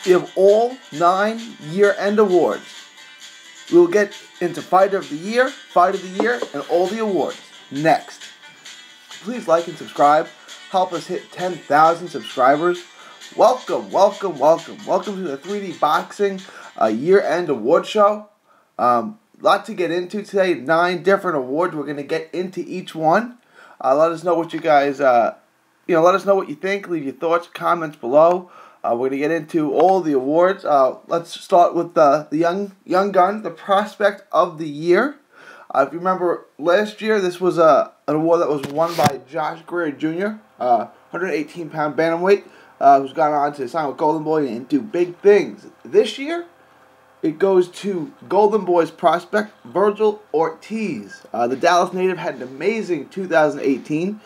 We have all 9 year-end awards. We will get into Fighter of the Year, Fight of the Year, and all the awards next. Please like and subscribe. Help us hit 10,000 subscribers. Welcome to the 3D Boxing year-end award show. Lot to get into today. 9 different awards. We're going to get into each one. Let us know what you guys, let us know what you think. Leave your thoughts, comments below. We're going to get into all the awards. Let's start with the young gun, the prospect of the year. If you remember last year, this was an award that was won by Josh Greer Jr., 118-pound bantamweight, who's gone on to sign with Golden Boy and do big things. This year, it goes to Golden Boy's prospect, Vergil Ortiz. The Dallas native had an amazing 2018,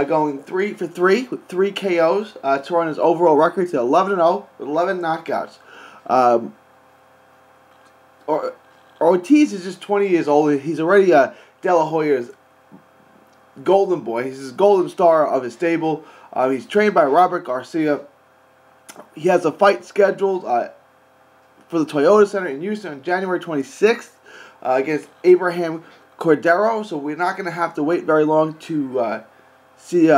going 3 for 3 with 3 KOs to run his overall record to 11-0 with 11 knockouts. Ortiz is just 20 years old. He's already De La Hoya's golden boy. He's his golden star of his stable. He's trained by Robert Garcia. He has a fight scheduled for the Toyota Center in Houston on January 26th against Abraham Cordero. So we're not going to have to wait very long to see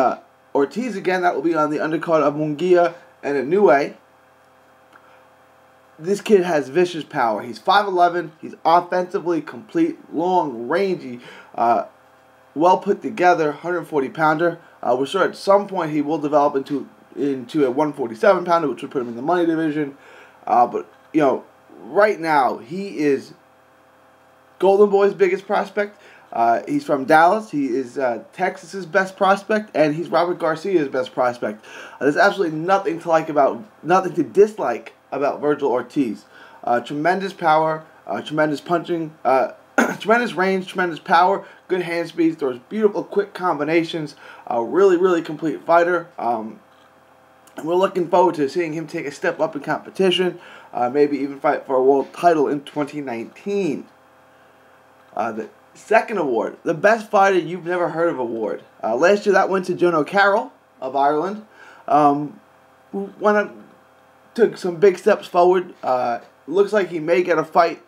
Ortiz again. That will be on the undercard of Munguia and Inoue. This kid has vicious power. He's 5'11". He's offensively complete, long, rangy, well put together, 140-pounder. We're sure at some point he will develop into a 147-pounder, which would put him in the money division. But right now he is Golden Boy's biggest prospect. He's from Dallas. He is Texas's best prospect, and he's Robert Garcia's best prospect. There's absolutely nothing to dislike about Vergil Ortiz. Tremendous power, tremendous punching, tremendous range, tremendous power, good hand speed, throws beautiful quick combinations. Really complete fighter. And we're looking forward to seeing him take a step up in competition, maybe even fight for a world title in 2019. The second award, the Best Fighter You've Never Heard of award. Last year that went to Joe O'Carroll of Ireland, who took some big steps forward. Looks like he may get a fight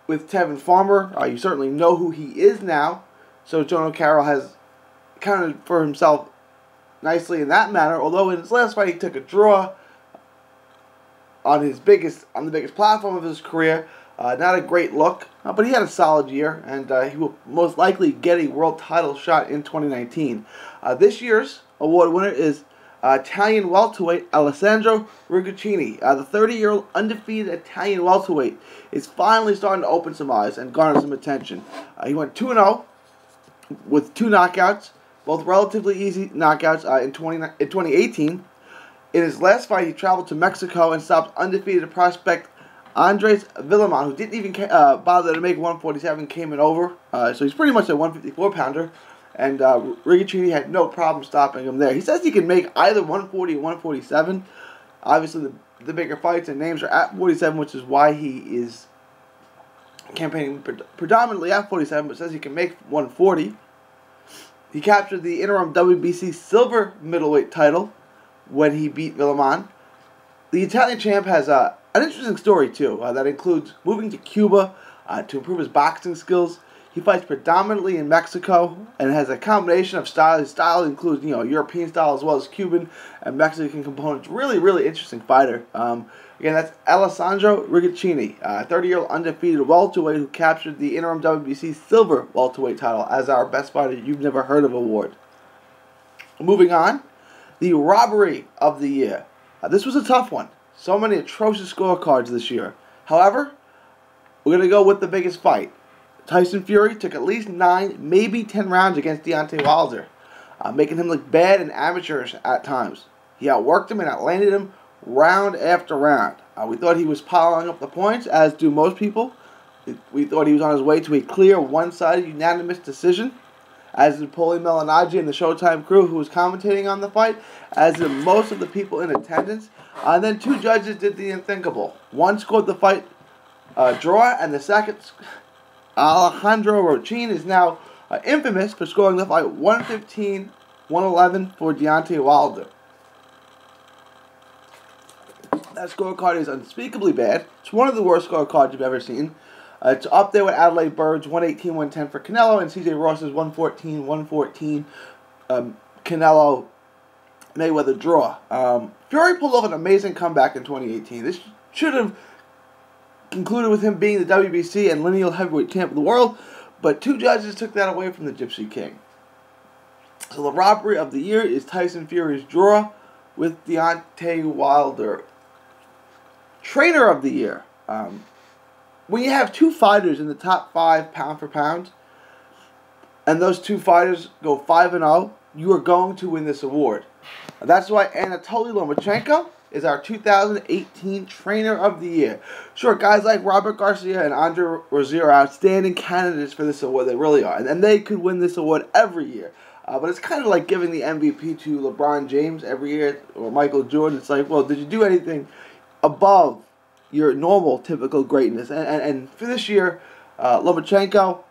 with Tevin Farmer. You certainly know who he is now. So Joe O'Carroll has accounted for himself nicely in that manner. Although in his last fight he took a draw on the biggest platform of his career. Not a great look, but he had a solid year, and he will most likely get a world title shot in 2019. This year's award winner is Italian welterweight Alessandro Rigoccini. The 30-year-old undefeated Italian welterweight is finally starting to open some eyes and garner some attention. He went 2-0 with 2 knockouts, both relatively easy knockouts in 2018. In his last fight, he traveled to Mexico and stopped undefeated prospect Andres Villamon, who didn't even bother to make 147, came in over. So he's pretty much a 154-pounder. And Rigoccini had no problem stopping him there. He says he can make either 140 or 147. Obviously, the bigger fights and names are at 47, which is why he is campaigning predominantly at 47, but says he can make 140. He captured the interim WBC silver middleweight title when he beat Villamon. The Italian champ has an interesting story, too, that includes moving to Cuba to improve his boxing skills. He fights predominantly in Mexico and has a combination of styles. His style includes, European style as well as Cuban and Mexican components. Really interesting fighter. Again, that's Alessandro Rigoccini, 30-year-old undefeated welterweight who captured the interim WBC silver welterweight title as our Best Fighter You've Never Heard of award. Moving on, the robbery of the year. This was a tough one. So many atrocious scorecards this year. However, we're going to go with the biggest fight. Tyson Fury took at least 9, maybe 10 rounds against Deontay Wilder, making him look bad and amateurish at times. He outworked him and outlanded him round after round. We thought he was piling up the points, as do most people. We thought he was on his way to a clear, one-sided, unanimous decision, as did Paulie Malignaggi and the Showtime crew who was commentating on the fight, as did most of the people in attendance. And then 2 judges did the unthinkable. One scored the fight draw, and the second, Alejandro Rochin, is now infamous for scoring the fight 115-111 for Deontay Wilder. That scorecard is unspeakably bad. It's one of the worst scorecards you've ever seen. It's up there with Adelaide Bird's 118, 110 for Canelo and CJ Ross's 114, 114 Canelo Mayweather draw. Fury pulled off an amazing comeback in 2018. This should have concluded with him being the WBC and lineal heavyweight champ of the world, but two judges took that away from the Gypsy King. So the robbery of the year is Tyson Fury's draw with Deontay Wilder. Trainer of the year. When you have two fighters in the top 5 pound for pound, and those two fighters go 5-0, you are going to win this award. That's why Anatoly Lomachenko is our 2018 Trainer of the Year. Sure, guys like Robert Garcia and Andre Rozier are outstanding candidates for this award. They really are. And they could win this award every year. But it's kind of like giving the MVP to LeBron James every year or Michael Jordan. It's like, well, did you do anything above your normal, typical greatness? And for this year, Lomachenko,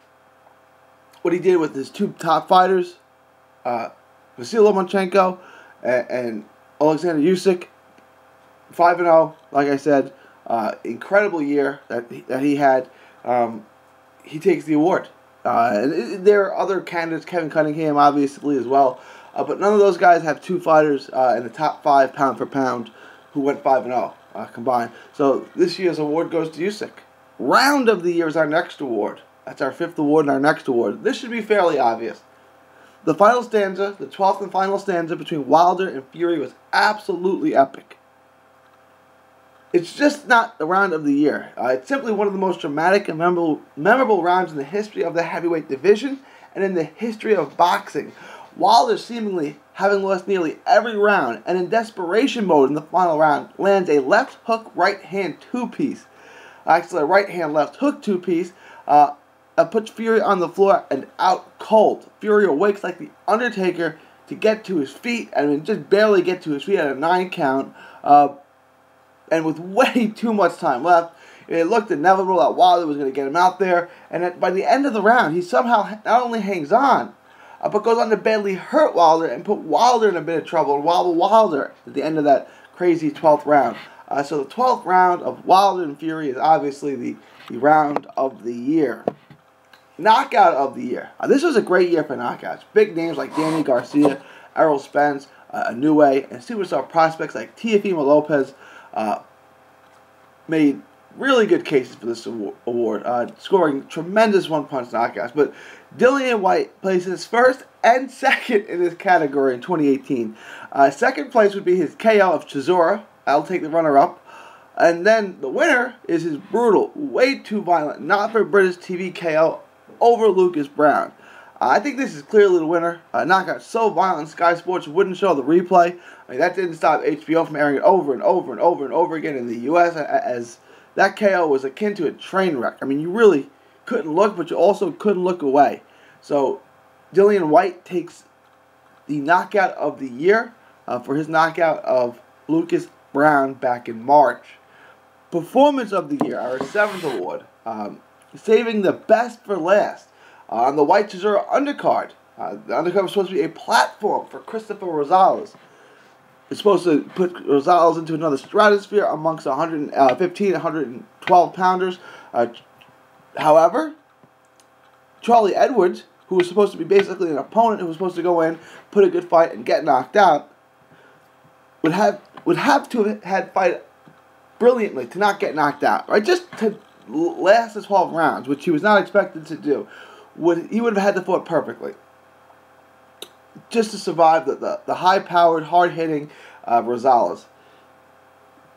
what he did with his two top fighters, Vasily Lomachenko and Alexander Usyk, 5-0, like I said, incredible year that he had. He takes the award. And there are other candidates, Kevin Cunningham, obviously, as well. But none of those guys have two fighters in the top 5 pound for pound who went 5-0 combined. So this year's award goes to Usyk. Round of the year is our next award. That's our 5th award and our next award. This should be fairly obvious. The final stanza, the 12th and final stanza between Wilder and Fury was absolutely epic. It's just not the round of the year. It's simply one of the most dramatic and memorable rounds in the history of the heavyweight division and in the history of boxing. Wilder, seemingly having lost nearly every round and in desperation mode in the final round, lands a left hook right hand two-piece. Actually, a right hand left hook two-piece. Puts Fury on the floor and out cold. Fury awakes like the Undertaker to get to his feet. I mean, just barely get to his feet at a 9 count. And with way too much time left, it looked inevitable that Wilder was going to get him out there. And by the end of the round, he somehow not only hangs on, but goes on to badly hurt Wilder and put Wilder in a bit of trouble and wobble Wilder at the end of that crazy 12th round. So the 12th round of Wilder and Fury is obviously the round of the year. Knockout of the year. This was a great year for knockouts. Big names like Danny Garcia, Errol Spence, Inoue, and superstar prospects like Teofimo Lopez made really good cases for this award, scoring tremendous one-punch knockouts. But Dillian Whyte places first and second in this category in 2018. Second place would be his KO of Chisora. I'll take the runner-up. And then the winner is his brutal, way too violent, not for British TV KO over Lucas Brown. I think this is clearly the winner. Knockout so violent Sky Sports wouldn't show the replay. I mean, that didn't stop HBO from airing it over and over and over and over again in the U.S. as that KO was akin to a train wreck. I mean, you really couldn't look, but you also couldn't look away. So Dillian Whyte takes the knockout of the year for his knockout of Lucas Brown back in March. Performance of the year, our 7th award, saving the best for last. On the Whyte Chisora undercard. The undercard was supposed to be a platform for Christopher Rosales. It's supposed to put Rosales into another stratosphere amongst 115, 112 pounders. However, Charlie Edwards, who was supposed to be basically an opponent who was supposed to go in, put a good fight, and get knocked out, would have to have had fight brilliantly to not get knocked out, right? Just to last the 12 rounds, which he was not expected to do. He would have had to fought perfectly just to survive the high-powered, hard-hitting Rosales.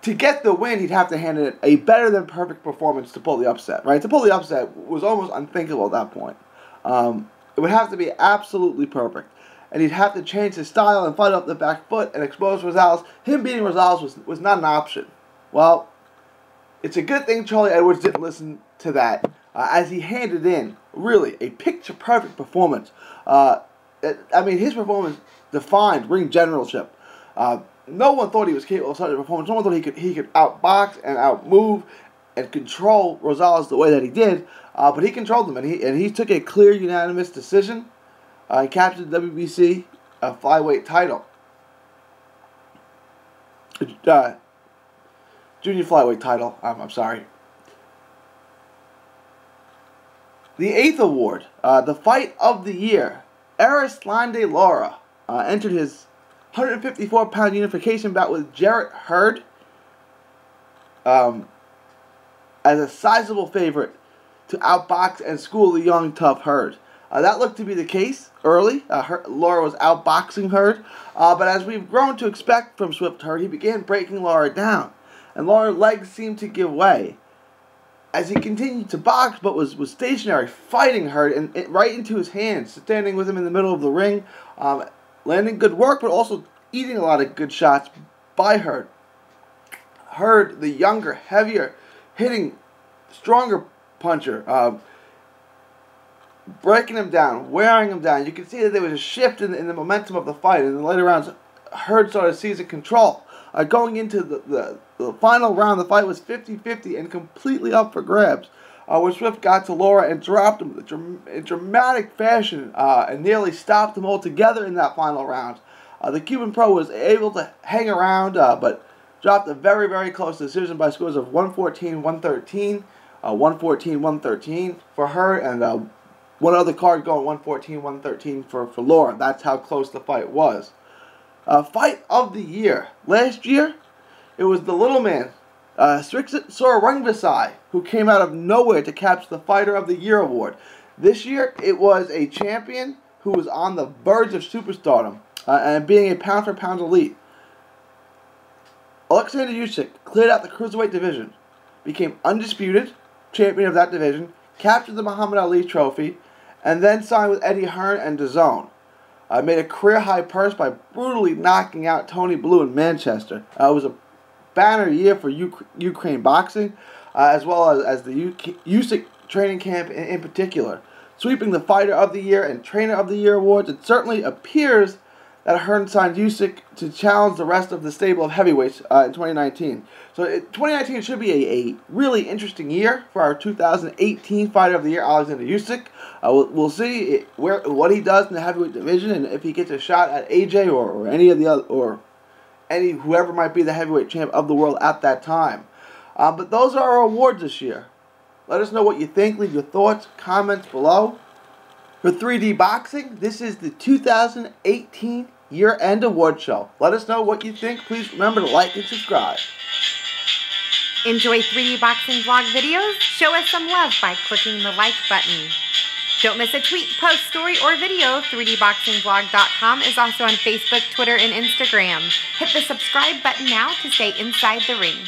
To get the win, he'd have to hand it a better-than-perfect performance to pull the upset, right? To pull the upset was almost unthinkable at that point. It would have to be absolutely perfect. And he'd have to change his style and fight up the back foot and expose Rosales. Him beating Rosales was not an option. Well, it's a good thing Charlie Edwards didn't listen to that, as he handed in, really, a picture-perfect performance. I mean, his performance defined ring generalship. No one thought he was capable of such a performance. No one thought he could outbox and outmove and control Rosales the way that he did. But he controlled him, and he took a clear, unanimous decision. He captured the WBC flyweight title. junior flyweight title. I'm sorry. The 8th award, the fight of the year. Erislandy Lara entered his 154-pound unification bout with Jarrett Hurd as a sizable favorite to outbox and school the young, tough Hurd. That looked to be the case early. Lara was outboxing Hurd, but as we've grown to expect from Swift Hurd, he began breaking Lara down, and Lara's legs seemed to give way as he continued to box, but was stationary, fighting Hurd and right into his hands, standing with him in the middle of the ring, landing good work, but also eating a lot of good shots by Hurd. Hurd, the younger, heavier, hitting, stronger puncher, breaking him down, wearing him down. You can see that there was a shift in the momentum of the fight. In the later rounds, Hurd started seizing control. Going into the final round, the fight was 50-50 and completely up for grabs, where Swift got to Lara and dropped him in dramatic fashion and nearly stopped him altogether in that final round. The Cuban pro was able to hang around, but dropped a very, very close decision by scores of 114-113, 114-113 for her, and one other card going 114-113 for Lara. That's how close the fight was. Fight of the year. Last year, it was the little man, Srixit Soriwringvasai, who came out of nowhere to capture the Fighter of the Year award. This year, it was a champion who was on the verge of superstardom and being a pound-for-pound elite. Alexander Usyk cleared out the cruiserweight division, became undisputed champion of that division, captured the Muhammad Ali trophy, and then signed with Eddie Hearn and DAZN. Made a career-high purse by brutally knocking out Tony Blue in Manchester. It was a banner year for Ukraine boxing, as well as the Usyk training camp in particular. Sweeping the Fighter of the Year and Trainer of the Year awards, it certainly appears that Hearn signed Usyk to challenge the rest of the stable of heavyweights in 2019. So 2019 should be a really interesting year for our 2018 Fighter of the Year, Alexander Usyk. We'll see what he does in the heavyweight division, and if he gets a shot at AJ or any of the other, or whoever might be the heavyweight champ of the world at that time. But those are our awards this year. Let us know what you think. Leave your thoughts, comments below. For 3D Boxing, this is the 2018 year-end award show. Let us know what you think. Please remember to like and subscribe. Enjoy 3D Boxing vlog videos? Show us some love by clicking the like button. Don't miss a tweet, post, story, or video. 3dboxingvlog.com is also on Facebook, Twitter, and Instagram. Hit the subscribe button now to stay inside the ring.